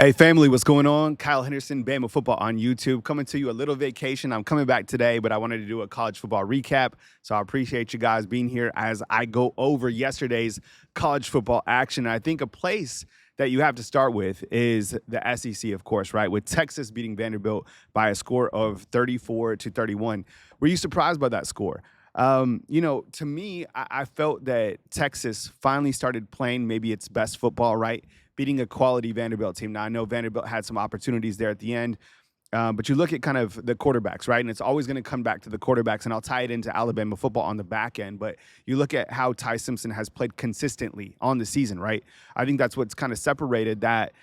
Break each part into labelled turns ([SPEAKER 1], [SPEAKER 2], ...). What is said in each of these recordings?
[SPEAKER 1] Hey, family, what's going on? Kyle Henderson, Bama Football on YouTube. Coming to you a little vacation. I'm coming back today, but I wanted to do a college football recap. So I appreciate you guys being here as I go over yesterday's college football action. I think a place that you have to start with is the SEC, of course, right? With Texas beating Vanderbilt by a score of 34-31. Were you surprised by that score? To me, I felt that Texas finally started playing maybe its best football, right? Beating a quality Vanderbilt team. Now, I know Vanderbilt had some opportunities there at the end, but you look at kind of the quarterbacks, right? And it's always going to come back to the quarterbacks, and I'll tie it into Alabama football on the back end. But you look at how Ty Simpson has played consistently on the season, right? I think that's what's kind of separated that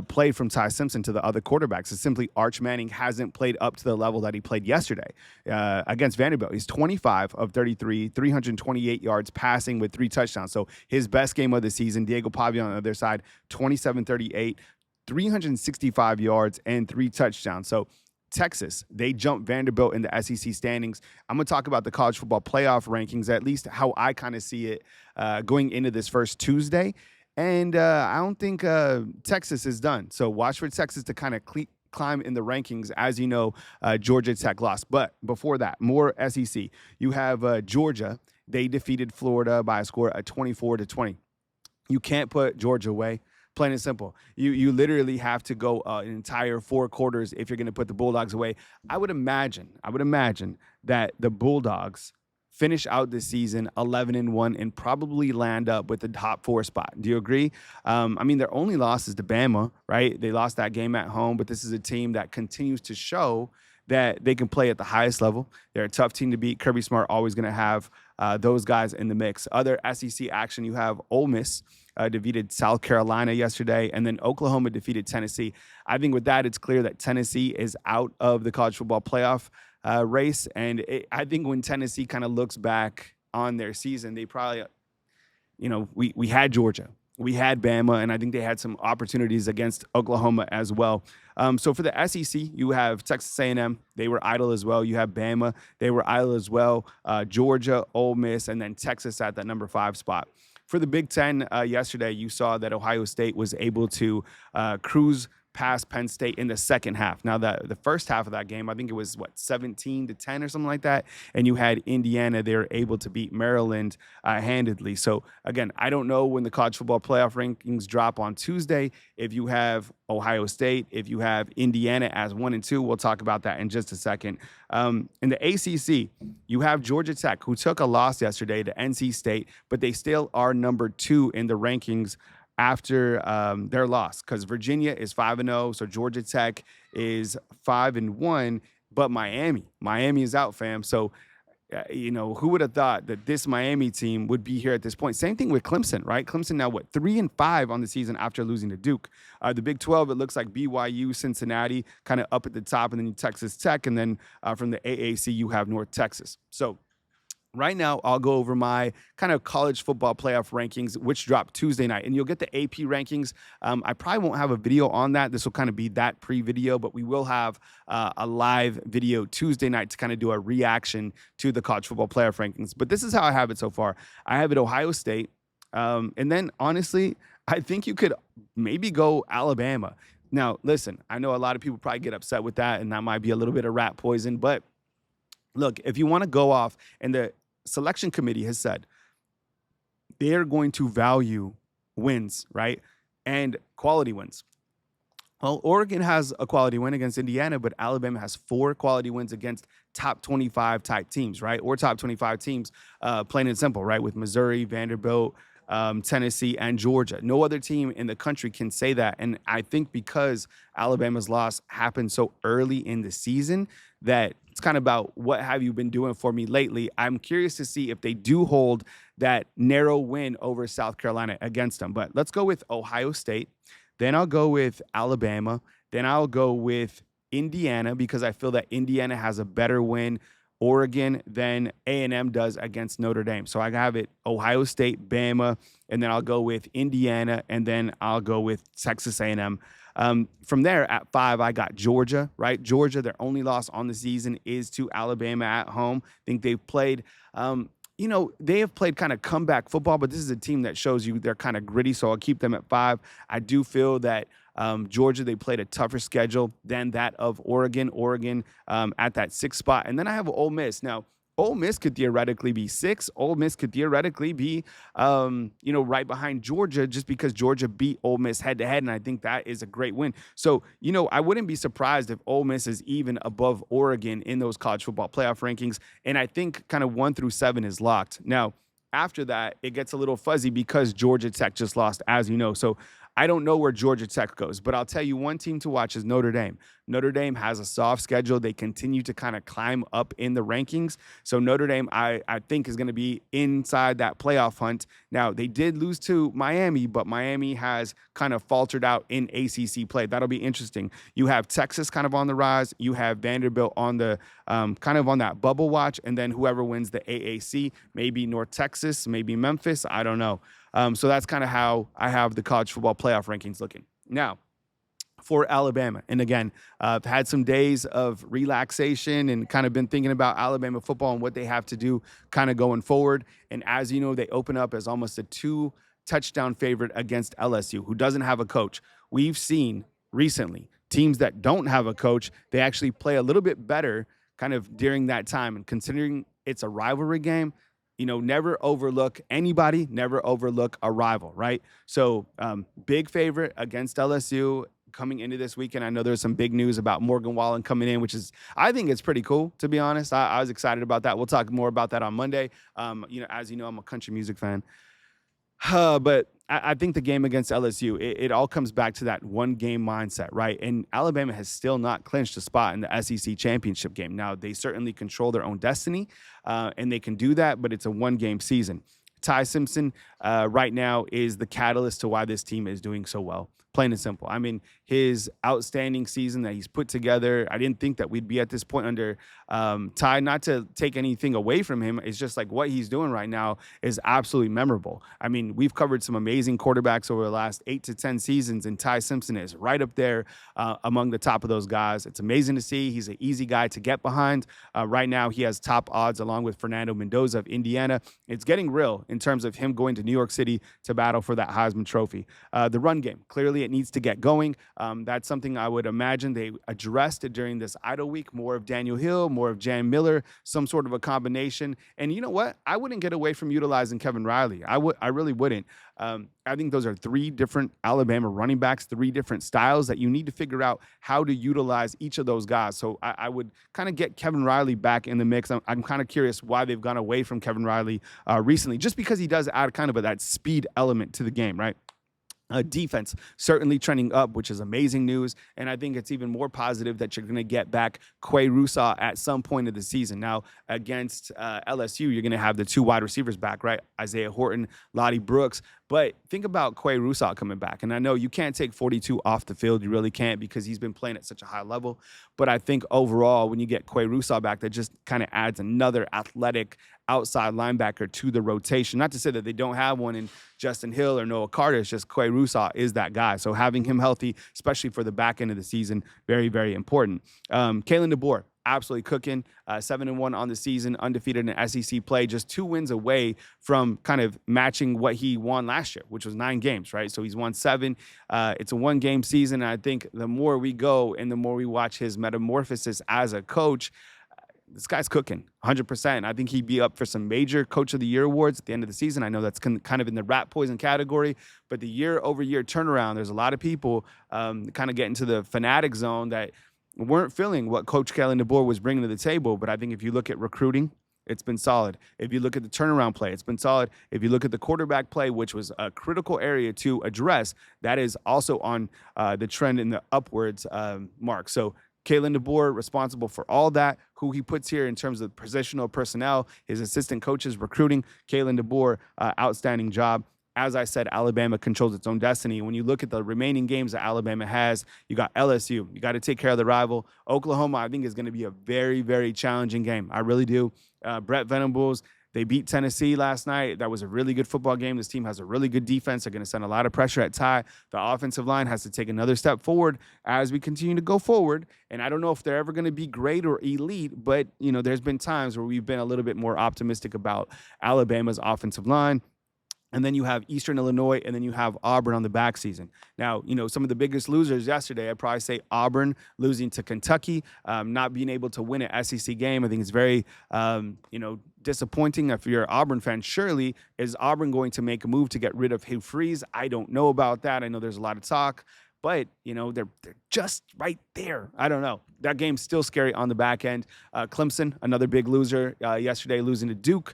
[SPEAKER 1] play from Ty Simpson to the other quarterbacks. It's simply Arch Manning hasn't played up to the level that he played yesterday against Vanderbilt. He's 25 of 33, 328 yards passing with 3 touchdowns. So his best game of the season. Diego Pavia on the other side, 27-38, 365 yards and 3 touchdowns. So Texas, they jumped Vanderbilt in the SEC standings. I'm going to talk about the college football playoff rankings, at least how I kind of see it going into this first Tuesday. And I don't think Texas is done. So watch for Texas to kind of climb in the rankings. As you know, Georgia Tech lost. But before that, more SEC. You have Georgia. They defeated Florida by a score of 24-20. You can't put Georgia away. Plain and simple. You literally have to go an entire 4 quarters if you're going to put the Bulldogs away. I would imagine that the Bulldogs finish out this season 11-1 and probably land up with the top 4 spot. Do you agree? Their only loss is to Bama, right? They lost that game at home, but this is a team that continues to show that they can play at the highest level. They're a tough team to beat. Kirby Smart always going to have those guys in the mix. Other SEC action, you have Ole Miss defeated South Carolina yesterday, and then Oklahoma defeated Tennessee. I think with that, it's clear that Tennessee is out of the college football playoff race. And I think when Tennessee kind of looks back on their season, they probably, we had Georgia, we had Bama, and I think they had some opportunities against Oklahoma as well. So for the SEC, you have Texas A&M. They were idle as well. You have Bama. They were idle as well. Georgia, Ole Miss, and then Texas at that number 5 spot. For the Big Ten yesterday, you saw that Ohio State was able to cruise past Penn State in the second half. Now, the first half of that game, I think it was, 17-10 or something like that, and you had Indiana. They were able to beat Maryland handedly. So, again, I don't know when the college football playoff rankings drop on Tuesday if you have Ohio State, if you have Indiana as 1 and 2. We'll talk about that in just a second. In the ACC, you have Georgia Tech, who took a loss yesterday to NC State, but they still are number 2 in the rankings after their loss, because Virginia is 5-0, so Georgia Tech is 5-1, but Miami is out, fam. So, who would have thought that this Miami team would be here at this point? Same thing with Clemson, right? Clemson now, 3-5 on the season after losing to Duke. The Big 12, it looks like BYU, Cincinnati, kind of up at the top, and then Texas Tech, and then from the AAC, you have North Texas. So, right now, I'll go over my kind of college football playoff rankings, which dropped Tuesday night. And you'll get the AP rankings. I probably won't have a video on that. This will kind of be that pre-video, but we will have a live video Tuesday night to kind of do a reaction to the college football playoff rankings. But this is how I have it so far. I have it Ohio State. And then, honestly, I think you could maybe go Alabama. Now, listen, I know a lot of people probably get upset with that, and that might be a little bit of rat poison. But look, if you want to go off, and the selection committee has said they're going to value wins, right? And quality wins. Well, Oregon has a quality win against Indiana, but Alabama has 4 quality wins against top 25 type teams, right? Or top 25 teams, plain and simple, right? With Missouri, Vanderbilt, Tennessee, and Georgia. No other team in the country can say that. And I think because Alabama's loss happened so early in the season, that it's kind of about what have you been doing for me lately. I'm curious to see if they do hold that narrow win over South Carolina against them. But let's go with Ohio State. Then I'll go with Alabama. Then I'll go with Indiana, because I feel that Indiana has a better win, Oregon, than A&M does against Notre Dame. So I have it Ohio State, Bama, and then I'll go with Indiana, and then I'll go with Texas A&M. From there, at 5, I got Georgia, right? Georgia, their only loss on the season is to Alabama at home. I think they've played they have played kind of comeback football, but this is a team that shows you they're kind of gritty, so I'll keep them at 5. I do feel that Georgia, they played a tougher schedule than that of Oregon. Oregon at that sixth spot. And then I have Ole Miss. Now, Ole Miss could theoretically be six. Ole Miss could theoretically be, right behind Georgia just because Georgia beat Ole Miss head to head. And I think that is a great win. So, I wouldn't be surprised if Ole Miss is even above Oregon in those college football playoff rankings. And I think kind of 1 through 7 is locked. Now, after that, it gets a little fuzzy because Georgia Tech just lost, as you know. So I don't know where Georgia Tech goes, but I'll tell you one team to watch is Notre Dame. Notre Dame has a soft schedule. They continue to kind of climb up in the rankings. So Notre Dame, I think, is going to be inside that playoff hunt. Now, they did lose to Miami, but Miami has kind of faltered out in ACC play. That'll be interesting. You have Texas kind of on the rise. You have Vanderbilt on the kind of on that bubble watch. And then whoever wins the AAC, maybe North Texas, maybe Memphis. I don't know. So that's kind of how I have the college football playoff rankings looking. Now, for Alabama, and again, I've had some days of relaxation and kind of been thinking about Alabama football and what they have to do kind of going forward. And as you know, they open up as almost a 2-touchdown favorite against LSU, who doesn't have a coach. We've seen recently teams that don't have a coach, they actually play a little bit better kind of during that time. And considering it's a rivalry game, never overlook anybody, never overlook a rival, right? So big favorite against LSU coming into this weekend. I know there's some big news about Morgan Wallen coming in, which is, I think it's pretty cool, to be honest. I was excited about that. We'll talk more about that on Monday. As you know, I'm a country music fan. But I think the game against LSU, it all comes back to that one-game mindset, right? And Alabama has still not clinched a spot in the SEC championship game. Now, they certainly control their own destiny, and they can do that, but it's a one-game season. Ty Simpson right now is the catalyst to why this team is doing so well. Plain and simple. I mean, his outstanding season that he's put together, I didn't think that we'd be at this point under Ty. Not to take anything away from him, it's just like what he's doing right now is absolutely memorable. I mean, we've covered some amazing quarterbacks over the last 8 to 10 seasons, and Ty Simpson is right up there among the top of those guys. It's amazing to see. He's an easy guy to get behind. Right now, he has top odds along with Fernando Mendoza of Indiana. It's getting real in terms of him going to New York City to battle for that Heisman Trophy. The run game, clearly it needs to get going. That's something I would imagine they addressed during this idle week. More of Daniel Hill, more of Jan Miller, some sort of a combination. And you know what? I wouldn't get away from utilizing Kevin Riley. I really wouldn't. I think those are 3 different Alabama running backs, 3 different styles that you need to figure out how to utilize each of those guys. So I would kind of get Kevin Riley back in the mix. I'm kind of curious why they've gone away from Kevin Riley recently, just because he does add kind of that speed element to the game, right? Defense certainly trending up, which is amazing news. And I think it's even more positive that you're going to get back Quay Rusaw at some point of the season. Now, against LSU, you're going to have the 2 wide receivers back, right? Isaiah Horton, Lottie Brooks. But think about Quay Rusaw coming back. And I know you can't take 42 off the field. You really can't, because he's been playing at such a high level. But I think overall, when you get Quay Rusaw back, that just kind of adds another athletic outside linebacker to the rotation. Not to say that they don't have one in Justin Hill or Noah Carter. It's just Quay Rusaw is that guy. So having him healthy, especially for the back end of the season, very, very important. Kalen DeBoer, absolutely cooking, 7-1 on the season, undefeated in SEC play, just 2 wins away from kind of matching what he won last year, which was 9 games, right? So he's won 7. It's a 1-game season. And I think the more we go and the more we watch his metamorphosis as a coach, this guy's cooking 100%. I think he'd be up for some major Coach of the Year awards at the end of the season. I know that's kind of in the rat poison category, but the year-over-year turnaround, there's a lot of people kind of get into the fanatic zone that weren't feeling what Coach Kalen DeBoer was bringing to the table. But I think if you look at recruiting, it's been solid. If you look at the turnaround play, it's been solid. If you look at the quarterback play, which was a critical area to address, that is also on the trend in the upwards mark. So Kalen DeBoer responsible for all that, who he puts here in terms of positional personnel, his assistant coaches, recruiting. Kalen DeBoer, outstanding job. As I said, Alabama controls its own destiny. When you look at the remaining games that Alabama has, you got LSU. You got to take care of the rival. Oklahoma, I think, is going to be a very, very challenging game. I really do. Brett Venables, they beat Tennessee last night. That was a really good football game. This team has a really good defense. They're going to send a lot of pressure at Ty. The offensive line has to take another step forward as we continue to go forward. And I don't know if they're ever going to be great or elite, but, there's been times where we've been a little bit more optimistic about Alabama's offensive line. And then you have Eastern Illinois, and then you have Auburn on the back season. Now, some of the biggest losers yesterday, I'd probably say Auburn losing to Kentucky, not being able to win an SEC game. I think it's very, disappointing if you're an Auburn fan. Surely, is Auburn going to make a move to get rid of Hugh Freeze? I don't know about that. I know there's a lot of talk. But, they're just right there. I don't know. That game's still scary on the back end. Clemson, another big loser yesterday, losing to Duke.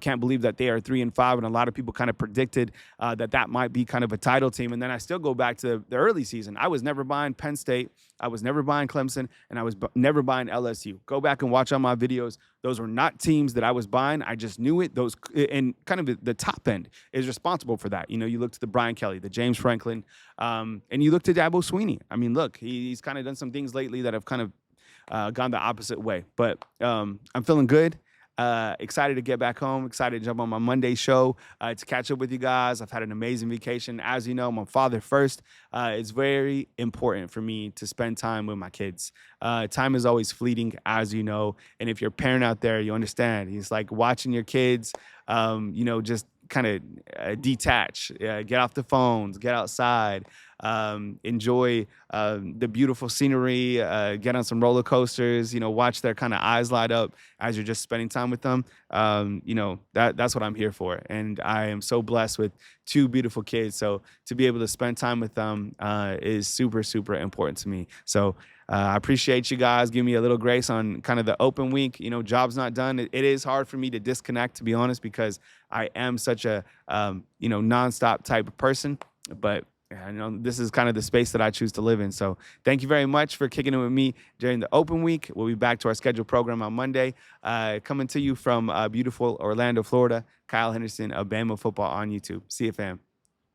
[SPEAKER 1] Can't believe that they are 3-5, and a lot of people kind of predicted that might be kind of a title team. And then I still go back to the early season. I was never buying Penn State. I was never buying Clemson, and I was never buying LSU. Go back and watch on my videos. Those were not teams that I was buying. I just knew it. Those, and kind of the top end is responsible for that. You look to the Brian Kelly, the James Franklin, and you look to Dabo Swinney. I mean, look, he's kind of done some things lately that have kind of gone the opposite way. But I'm feeling good. Excited to get back home. Excited to jump on my Monday show to catch up with you guys. I've had an amazing vacation. As you know, I'm a father first. It's very important for me to spend time with my kids. Time is always fleeting, as you know. And if you're a parent out there, you understand. It's like watching your kids, just kind of detach, get off the phones, get outside, enjoy the beautiful scenery, get on some roller coasters, watch their kind of eyes light up as you're just spending time with them. That's what I'm here for. And I am so blessed with two beautiful kids. So to be able to spend time with them is super, super important to me. So I appreciate you guys. Give me a little grace on kind of the open week. Job's not done. It is hard for me to disconnect, to be honest, because I am such a, nonstop type of person. But this is kind of the space that I choose to live in. So thank you very much for kicking it with me during the open week. We'll be back to our scheduled program on Monday. Coming to you from beautiful Orlando, Florida, Kyle Henderson of Bama Football on YouTube. See you, fam.